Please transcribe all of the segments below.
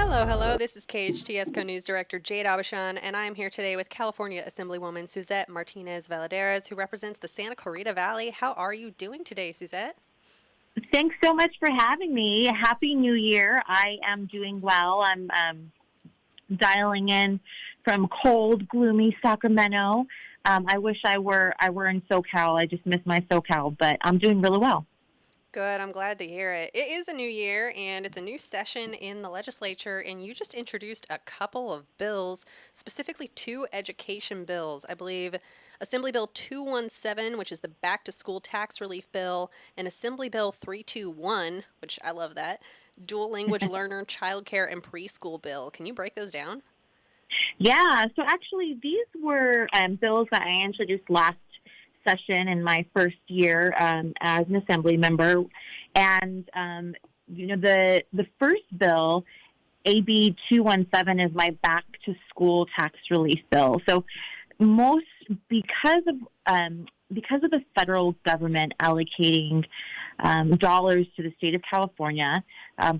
Hello, hello. This is KHTS Co-News Director Jade Abishan, and I am here today with California Assemblywoman Suzette Martinez Valladares, who represents the Santa Clarita Valley. How are you doing today, Suzette? Thanks so much for having me. Happy New Year. I am doing well. I'm dialing in from cold, gloomy Sacramento. I wish I were in SoCal. I just miss my SoCal, but I'm doing really well. Good, I'm glad to hear it. It is a new year and it's a new session in the legislature, and you just introduced a couple of bills, specifically two education bills. I believe Assembly Bill 217, which is the back to school tax relief bill, and Assembly Bill 321, which I love that, dual language learner childcare and preschool bill. Can you break those down? Yeah, so actually these were bills that I introduced last session in my first year as an assembly member. And, the first bill, AB 217, is my back to school tax relief bill. So most because of the federal government allocating dollars to the state of California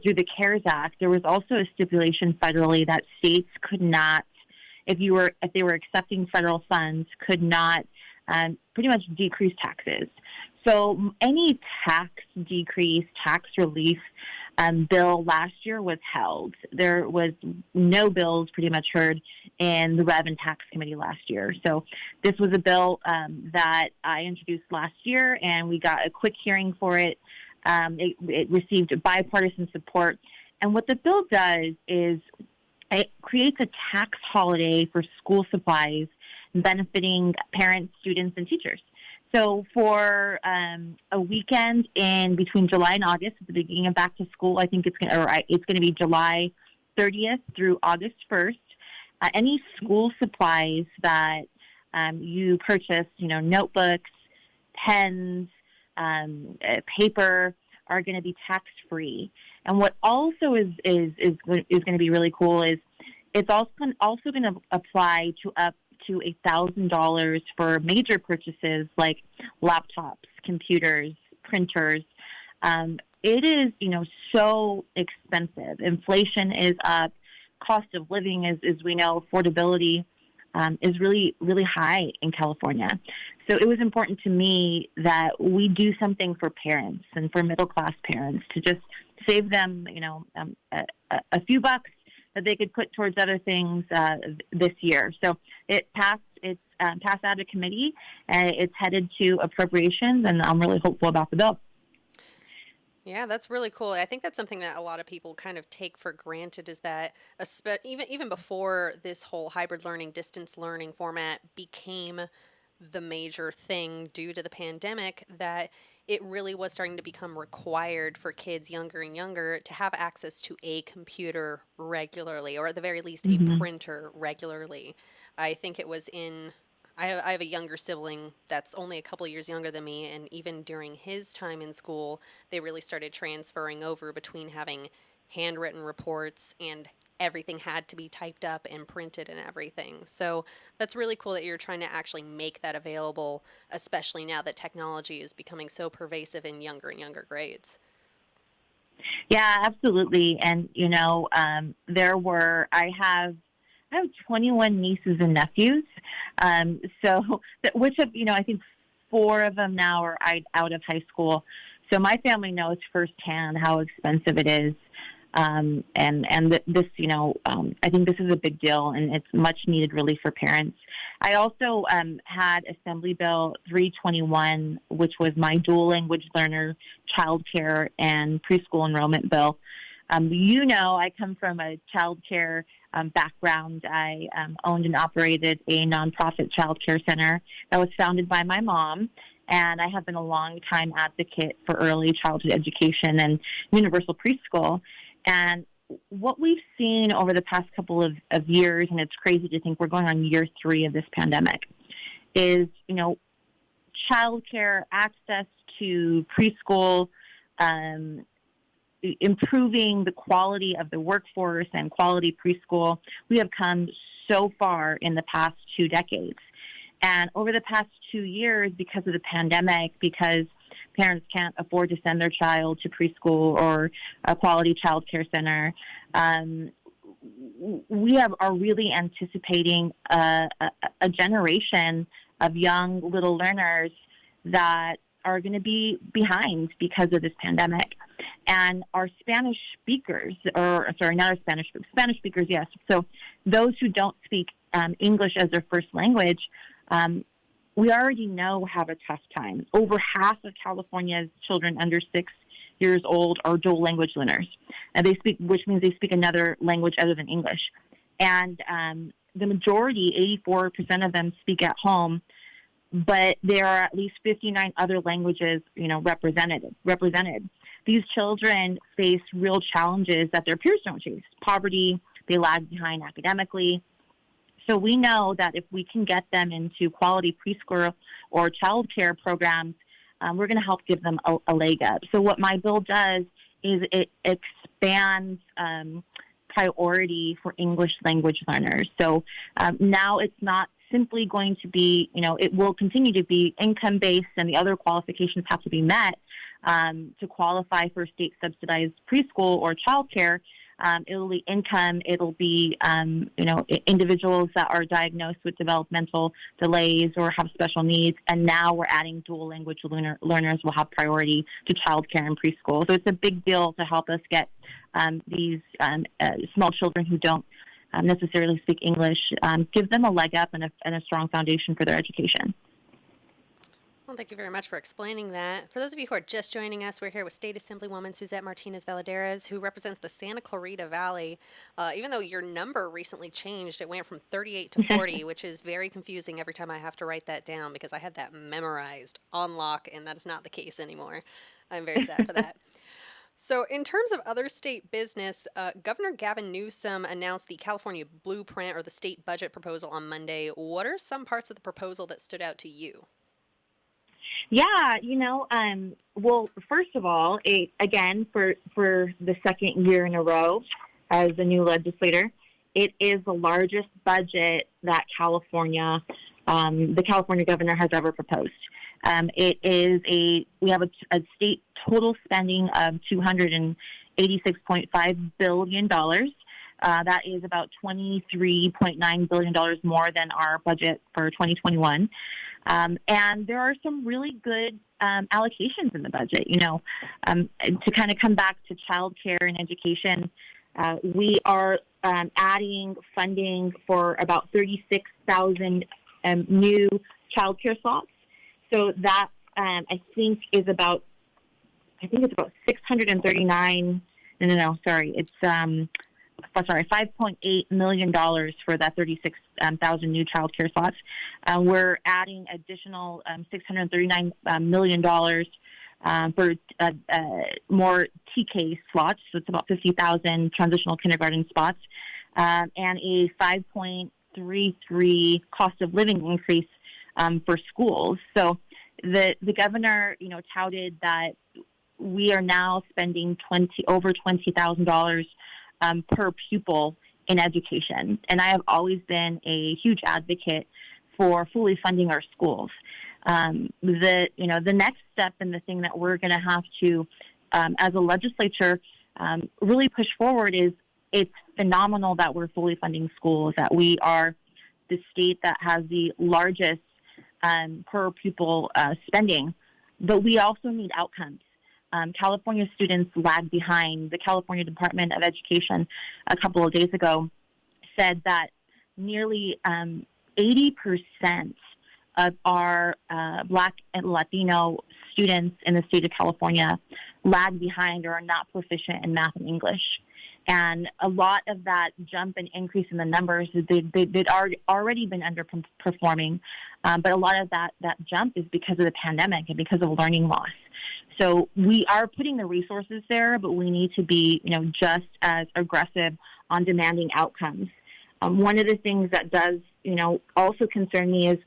through the CARES Act, there was also a stipulation federally that states could not, if they were accepting federal funds, could not pretty much decrease taxes. So any tax decrease, tax relief bill last year was held. There was no bills pretty much heard in the Rev and Tax Committee last year. So this was a bill that I introduced last year, and we got a quick hearing for it. It received bipartisan support. And what the bill does is it creates a tax holiday for school supplies benefiting parents, students, and teachers. So for a weekend in between July and August, at the beginning of back to school, I think it's going to be July 30th through August 1st. Any school supplies that you purchase, notebooks, pens, paper, are going to be tax free. And what also is going to be really cool is it's also going to apply to up to $1,000 for major purchases like laptops, computers, printers. It is, so expensive. Inflation is up. Cost of living is, as we know, affordability is really, really high in California. So it was important to me that we do something for parents and for middle-class parents to just save them, a few bucks that they could put towards other things this year. So it passed. It's passed out of committee, and it's headed to appropriations, and I'm really hopeful about the bill. Yeah, that's really cool. I think that's something that a lot of people kind of take for granted is that even before this whole hybrid learning, distance learning format became the major thing due to the pandemic, that it really was starting to become required for kids younger and younger to have access to a computer regularly, or at the very least a Mm-hmm. printer regularly. I think it was in I have a younger sibling that's only a couple years younger than me, and even during his time in school, they really started transferring over between having handwritten reports and everything had to be typed up and printed and everything. So that's really cool that you're trying to actually make that available, especially now that technology is becoming so pervasive in younger and younger grades. Yeah, absolutely. And I have 21 nieces and nephews. Which I think four of them now are out of high school. So my family knows firsthand how expensive it is. This, I think this is a big deal, and it's much needed relief for parents. I also had Assembly Bill 321, which was my dual language learner child care and preschool enrollment bill. I come from a child care background. I owned and operated a nonprofit child care center that was founded by my mom, and I have been a long-time advocate for early childhood education and universal preschool. And what we've seen over the past couple of years, and it's crazy to think we're going on year 3 of this pandemic, is, child care, access to preschool, improving the quality of the workforce and quality preschool. We have come so far in the past 2 decades. And over the past 2 years, because of the pandemic, because parents can't afford to send their child to preschool or a quality child care center, we are really anticipating a generation of young little learners that are going to be behind because of this pandemic. And our Spanish speakers, or sorry, not our Spanish speakers, yes. So those who don't speak English as their first language, we already know have a tough time. Over half of California's children under 6 years old are dual language learners, and which means they speak another language other than English. And the majority, 84% of them, speak at home, but there are at least 59 other languages, represented. These children face real challenges that their peers don't face. Poverty, they lag behind academically. So we know that if we can get them into quality preschool or childcare programs, we're going to help give them a leg up. So what my bill does is it expands priority for English language learners. So now it's not simply going to be, it will continue to be income-based, and the other qualifications have to be met to qualify for state-subsidized preschool or childcare. It'll be income. It'll be, individuals that are diagnosed with developmental delays or have special needs. And now we're adding dual language learners will have priority to childcare and preschool. So it's a big deal to help us get these small children who don't necessarily speak English, give them a leg up and a strong foundation for their education. Well, thank you very much for explaining that. For those of you who are just joining us, we're here with State Assemblywoman Suzette Martinez Valladares, who represents the Santa Clarita Valley. Even though your number recently changed, it went from 38 to 40, which is very confusing every time I have to write that down because I had that memorized on lock, and that is not the case anymore. I'm very sad for that. So in terms of other state business, Governor Gavin Newsom announced the California Blueprint, or the state budget proposal, on Monday. What are some parts of the proposal that stood out to you? Yeah, well, first of all, again, for the second year in a row as a new legislator, it is the largest budget that the California governor has ever proposed. We have a state total spending of $286.5 billion. That is about $23.9 billion more than our budget for 2021. And there are some really good allocations in the budget. To kind of come back to childcare and education, we are adding funding for about 36,000 new childcare slots. So that I think it's about 639. It's $5.8 million for that 36,000 new child care slots. We're adding additional $639 million for more TK slots, so it's about 50,000 transitional kindergarten spots, and a 5.33 cost of living increase for schools. So the governor, touted that we are now spending over $20,000 per pupil in education. And I have always been a huge advocate for fully funding our schools. The next step and the thing that we're going to have to, as a legislature, really push forward is it's phenomenal that we're fully funding schools, that we are the state that has the largest per pupil spending, but we also need outcomes. California students lag behind. The California Department of Education a couple of days ago said that nearly 80% of our Black and Latino students in the state of California lag behind or are not proficient in math and English. And a lot of that jump and increase in the numbers, they'd already been underperforming, but a lot of that jump is because of the pandemic and because of learning loss. So we are putting the resources there, but we need to be, just as aggressive on demanding outcomes. One of the things that does, also concern me is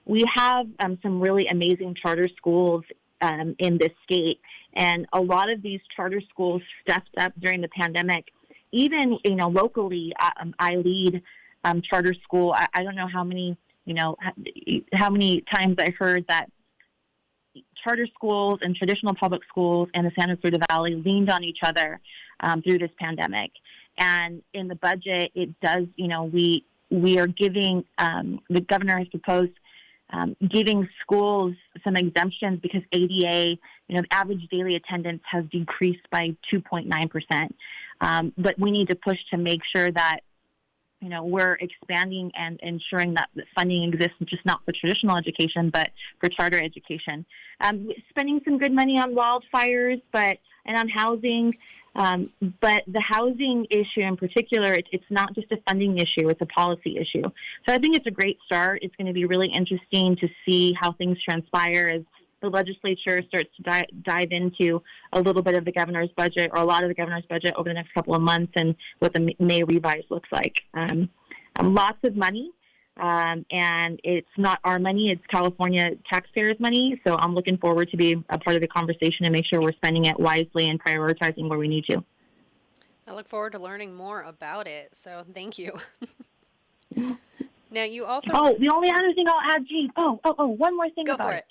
we have some really amazing charter schools in this state, and a lot of these charter schools stepped up during the pandemic. Even, locally, I lead charter school. I don't know how many times I heard that charter schools and traditional public schools in the Santa Clarita Valley leaned on each other through this pandemic. And in the budget, it does, we are giving, the governor has proposed giving schools some exemptions because ADA, the average daily attendance has decreased by 2.9%. But we need to push to make sure that, we're expanding and ensuring that the funding exists, just not for traditional education, but for charter education. Spending some good money on wildfires, and on housing. But the housing issue in particular, it's not just a funding issue, it's a policy issue. So I think it's a great start. It's going to be really interesting to see how things transpire as the legislature starts to dive into a little bit of the governor's budget, or a lot of the governor's budget, over the next couple of months, and what the May revise looks like. Lots of money, and it's not our money, it's California taxpayers' money. So I'm looking forward to be a part of the conversation and make sure we're spending it wisely and prioritizing where we need to. I look forward to learning more about it. So thank you. Now, you also... Oh, the only other thing I'll add, Jean. One more thing about it.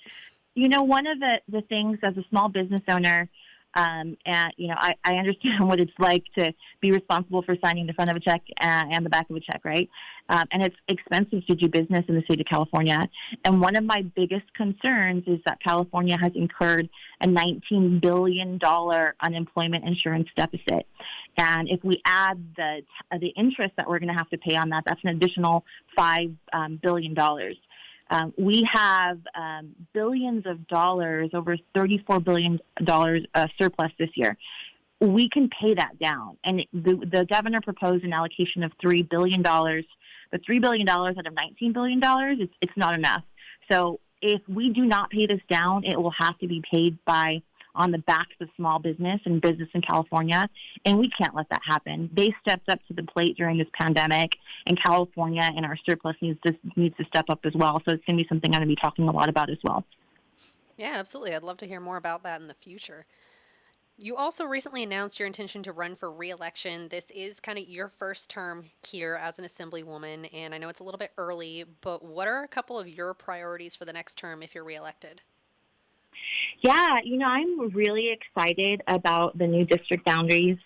One of the things as a small business owner, and, I understand what it's like to be responsible for signing the front of a check and the back of a check, right? And it's expensive to do business in the state of California. And one of my biggest concerns is that California has incurred a $19 billion unemployment insurance deficit. And if we add the interest that we're going to have to pay on that, that's an additional $5 billion. We have billions of dollars, over $34 billion surplus this year. We can pay that down. And the governor proposed an allocation of $3 billion. But $3 billion out of $19 billion, it's not enough. So if we do not pay this down, it will have to be paid on the backs of small business and business in California, and we can't let that happen. They stepped up to the plate during this pandemic, and California and our surplus needs to step up as well. So it's going to be something I'm going to be talking a lot about as well. Yeah, absolutely. I'd love to hear more about that in the future. You also recently announced your intention to run for re-election. This is kind of your first term here as an assemblywoman, and I know it's a little bit early, but what are a couple of your priorities for the next term if you're re-elected? Yeah, I'm really excited about the new district boundaries.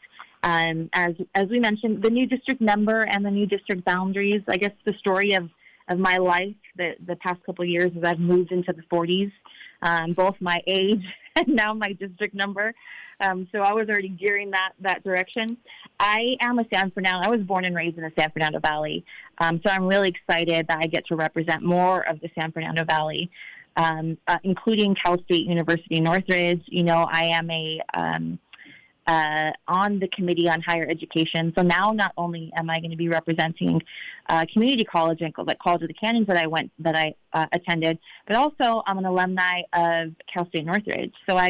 As we mentioned, the new district number and the new district boundaries, I guess the story of my life the past couple of years is I've moved into the 40s, both my age and now my district number. So I was already gearing that direction. I am a San Fernando. I was born and raised in the San Fernando Valley. So I'm really excited that I get to represent more of the San Fernando Valley. Including Cal State University Northridge. I am on the Committee on Higher Education. So now not only am I going to be representing community college and College of the Canyons that I attended, but also I'm an alumni of Cal State Northridge. So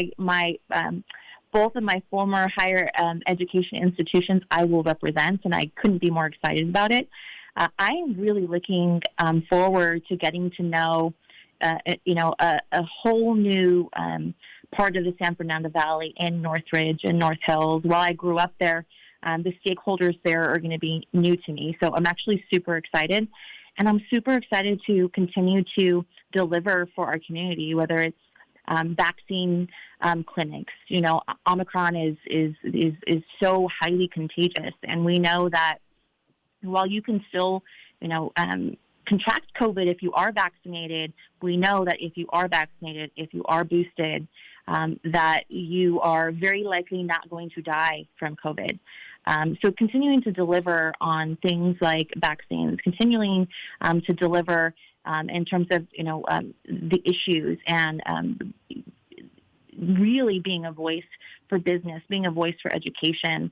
both of my former higher education institutions I will represent, and I couldn't be more excited about it. I am really looking forward to getting to know a whole new part of the San Fernando Valley in Northridge and North Hills. While I grew up there, the stakeholders there are going to be new to me. So I'm actually super excited. And I'm super excited to continue to deliver for our community, whether it's vaccine clinics. Omicron is so highly contagious. And we know that while you can still, contract COVID if you are vaccinated, we know that if you are vaccinated, if you are boosted, that you are very likely not going to die from COVID. So continuing to deliver on things like vaccines, continuing to deliver in terms of, the issues, and really being a voice for business, being a voice for education.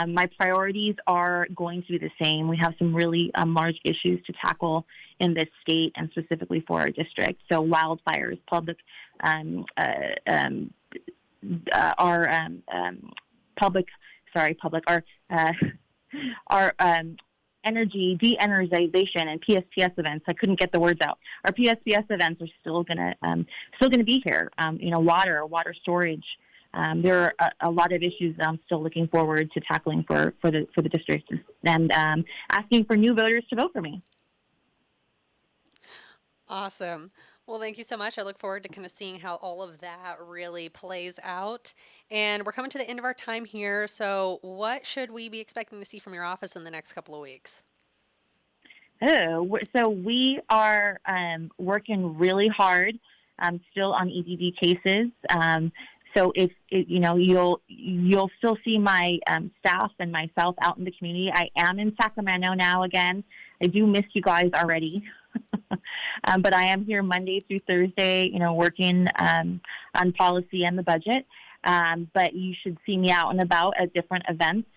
My priorities are going to be the same. We have some really large issues to tackle in this state, and specifically for our district. So wildfires, our energy de-energization and PSPS events. I couldn't get the words out. Our PSPS events are still gonna be here. Water storage. There are a lot of issues that I'm still looking forward to tackling for the district, and asking for new voters to vote for me. Awesome. Well, thank you so much. I look forward to kind of seeing how all of that really plays out. And we're coming to the end of our time here. So, what should we be expecting to see from your office in the next couple of weeks? So we are working really hard still on EDD cases. So if you'll still see my staff and myself out in the community. I am in Sacramento now again. I do miss you guys already. But I am here Monday through Thursday, working on policy and the budget. But you should see me out and about at different events,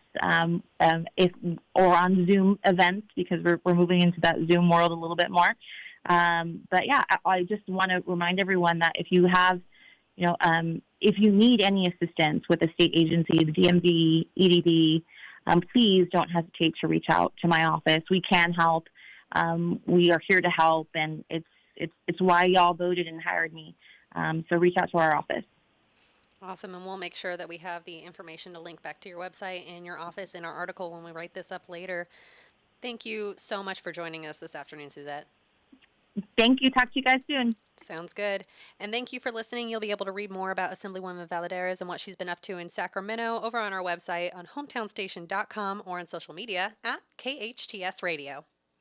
if or on Zoom events, because we're moving into that Zoom world a little bit more. But yeah, I just want to remind everyone that if you have, if you need any assistance with a state agency, the DMV, EDD, please don't hesitate to reach out to my office. We can help. We are here to help, and it's why y'all voted and hired me. So reach out to our office. Awesome. And we'll make sure that we have the information to link back to your website and your office in our article when we write this up later. Thank you so much for joining us this afternoon, Suzette. Thank you. Talk to you guys soon. Sounds good. And thank you for listening. You'll be able to read more about Assemblywoman Valladares and what she's been up to in Sacramento over on our website on hometownstation.com or on social media at KHTS Radio.